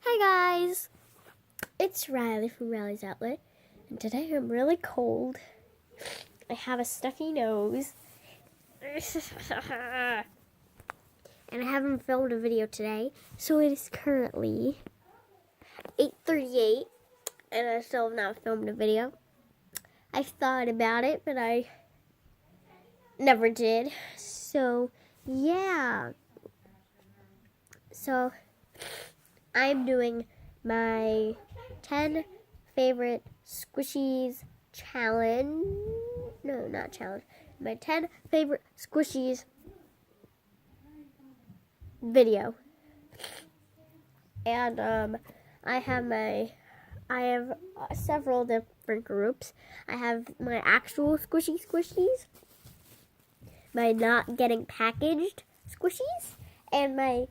Hi guys, it's Riley from Riley's Outlet, and today I'm really cold. I have a stuffy nose, and I haven't filmed a video today, so it is currently 8:38, and I still have not filmed a video. I've thought about it, but I never did, so yeah. So I'm doing my 10 favorite squishies challenge. No, not challenge. My 10 favorite squishies video. And I have several different groups. I have my actual squishies, my not getting packaged squishies, and my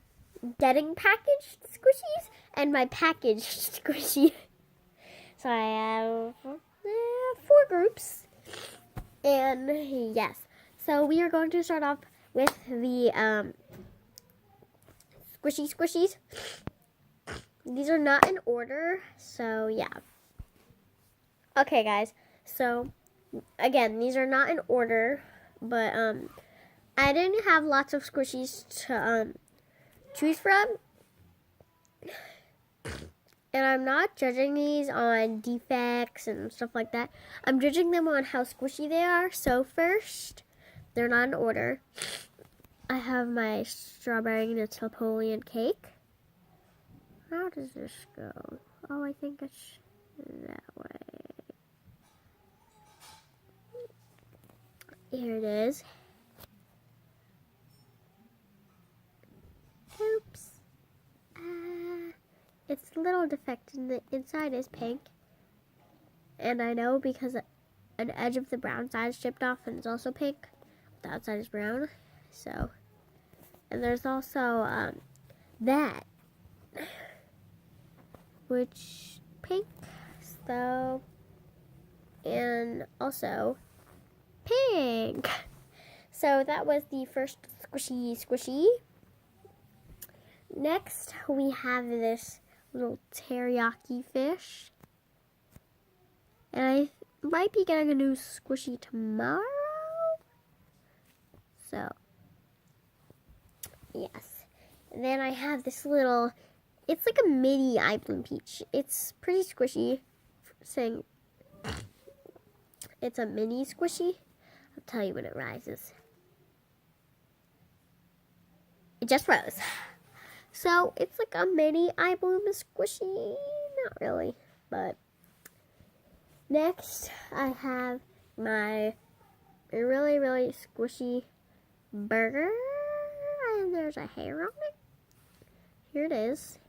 getting packaged squishies, and my packaged squishy. So I have 4 groups. And yes, so we are going to start off with the squishies. These are not in order, so yeah. Okay, guys. So again, these are not in order, but I didn't have lots of squishies to choose from. And I'm not judging these on defects and stuff like that. I'm judging them on how squishy they are. So first, they're not in order. I have my strawberry Napoleon cake. How does this go? Oh, I think it's that way. Here it is. Oops. It's a little defective. The inside is pink. And I know because an edge of the brown side is chipped off and it's also pink. The outside is brown. So, and there's also that, which pink. So, and also pink. So that was the first squishy. Next, we have this little teriyaki fish. And I might be getting a new squishy tomorrow. So, yes. And then I have this little, it's like a mini eye bloom peach. It's pretty squishy. Saying it's a mini squishy. I'll tell you when it rises. It just rose. So, it's like a mini eye bloom squishy. Not really, but next, I have my really, really squishy burger. And there's a hair on it. Here it is.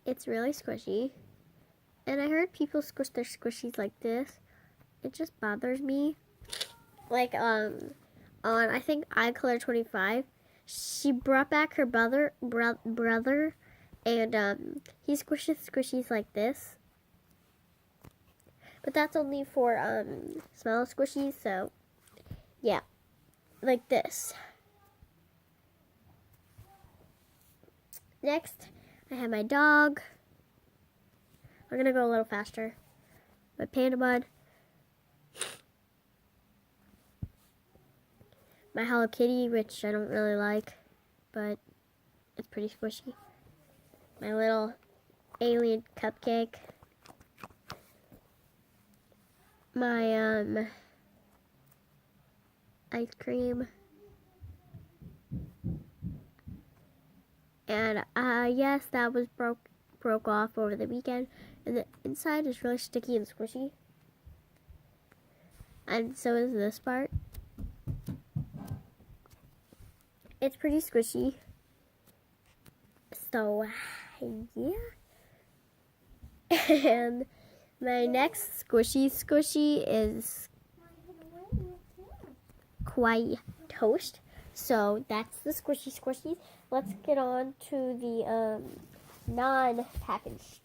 It's really squishy. And I heard people squish their squishies like this. It just bothers me. Like, on, I think, iColor25, she brought back her brother, and he squishes squishies like this. But that's only for small squishies, so yeah, like this. Next, I have my dog. I'm gonna go a little faster. My panda bud. My Hello Kitty, which I don't really like, but it's pretty squishy. My little alien cupcake. My ice cream. And yes, that was broke off over the weekend, and the inside is really sticky and squishy. And so is this part. It's pretty squishy. So, yeah. And my next squishy is Kawaii Toast. So, that's the squishies. Let's get on to the non-packaged,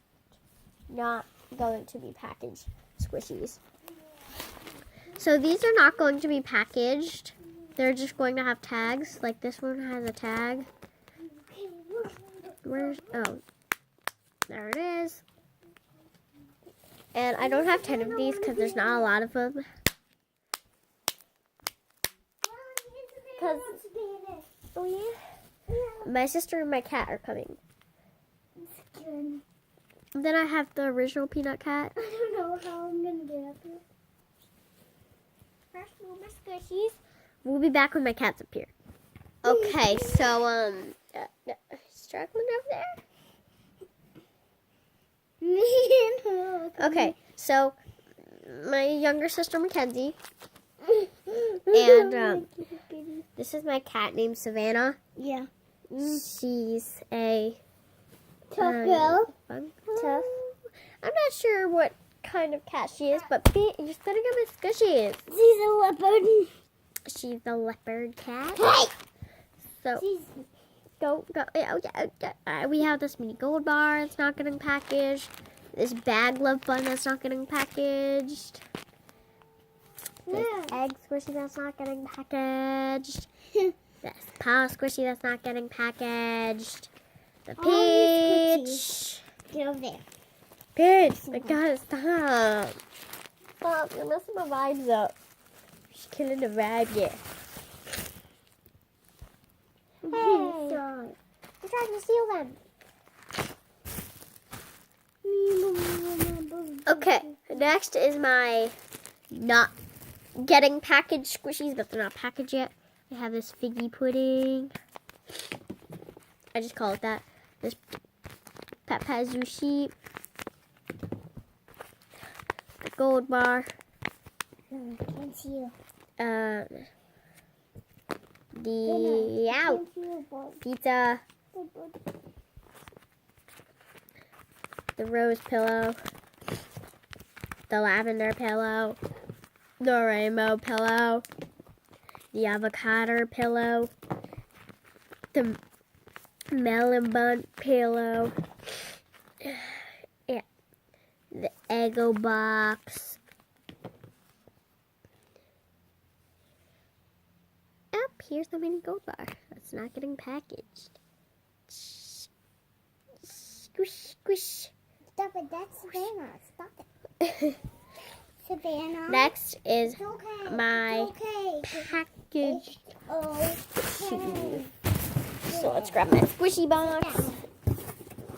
not going to be packaged squishies. So, these are not going to be packaged. they're just going to have tags. Like this one has a tag. Oh, there it is. And I don't have 10 of these because there's not a lot of them. Because my sister and my cat are coming. Then I have the original peanut cat. I don't know how I'm going to get up here. First, my squishies. We'll be back when my cats appear. Okay, so, struggling over there? Okay, so my younger sister Mackenzie, and this is my cat named Savannah. Yeah. She's a Tough girl. Tough. I'm not sure what kind of cat she is, but you're spitting on my squishies. She's a leopard. She's a leopard cat. Hey! So go. We have this mini gold bar that's not getting packaged. This bag love bun that's not getting packaged. This egg squishy that's not getting packaged. This paw squishy that's not getting packaged. The peach. Get over there. Peach, I gotta stop. Stop, you're messing my vibes up. She's killing the vibe here. Hey, you're trying to steal them. Okay, next is my not getting packaged squishies, but they're not packaged yet. I have this figgy pudding. I just call it that. This papazu sheep. The gold bar. Can't see you. The pizza. The rose pillow. The lavender pillow. The rainbow pillow. The avocado pillow. The melon bun pillow. Yeah. The Eggo box. Up, here's the mini gold bar. That's not getting packaged. Squish, squish. Stop it, that's Savannah. Stop it. Savannah. Next is Okay. my Okay. packaged Okay. So let's grab my squishy box.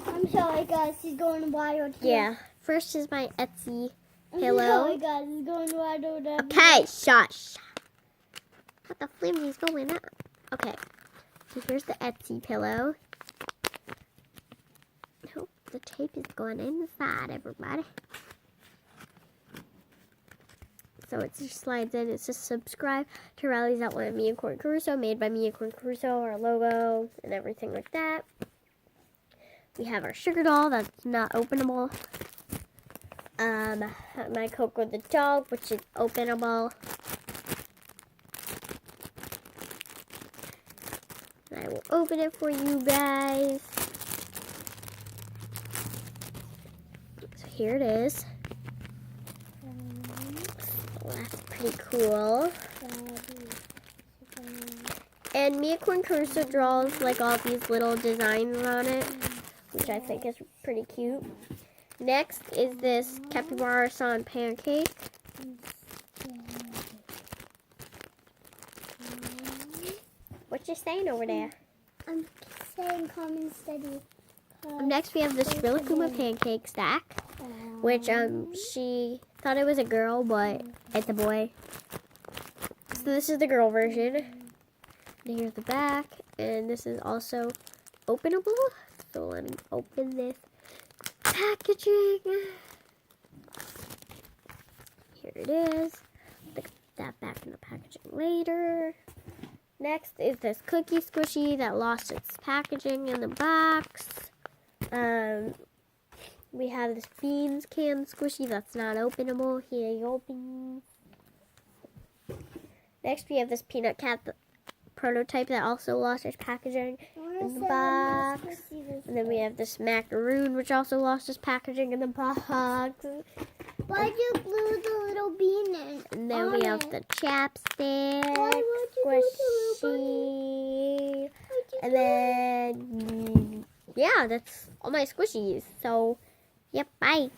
I'm sorry, guys. He's going wild here. Yeah. First is my Etsy I'm pillow. sorry, guys. He's going wild. Okay, shush. What the flimsy is going on? Okay. So here's the Etsy pillow. Oh, the tape is going inside, everybody. So it just slides in. It says subscribe to Rally's Outline of Mia Corn Caruso, made by Mia Corn Caruso, our logo and everything like that. We have our sugar doll that's not openable. My Coco the dog, which is openable. I will open it for you guys. So here it is. That's pretty cool. And Mia Corn Caruso draws like all these little designs on it, which I think is pretty cute. Next is this capybara san pancake. What you saying over there? I'm saying common study. Next we have this Rilakkuma pancake stack, which she thought it was a girl, but it's a boy. So this is the girl version. And here's the back, and this is also openable. So let me open this packaging. Here it is. Put that back in the packaging later. Next is this cookie squishy that lost its packaging in the box. We have this beans can squishy that's not openable. Here you open. Next we have this peanut cat prototype that also lost its packaging in the box. And then we have this macaroon which also lost its packaging in the box. Why'd you glue the little bean in? And then we have the chapstick. Why would you squishy. And then, yeah, that's all my squishies. So, yep, bye.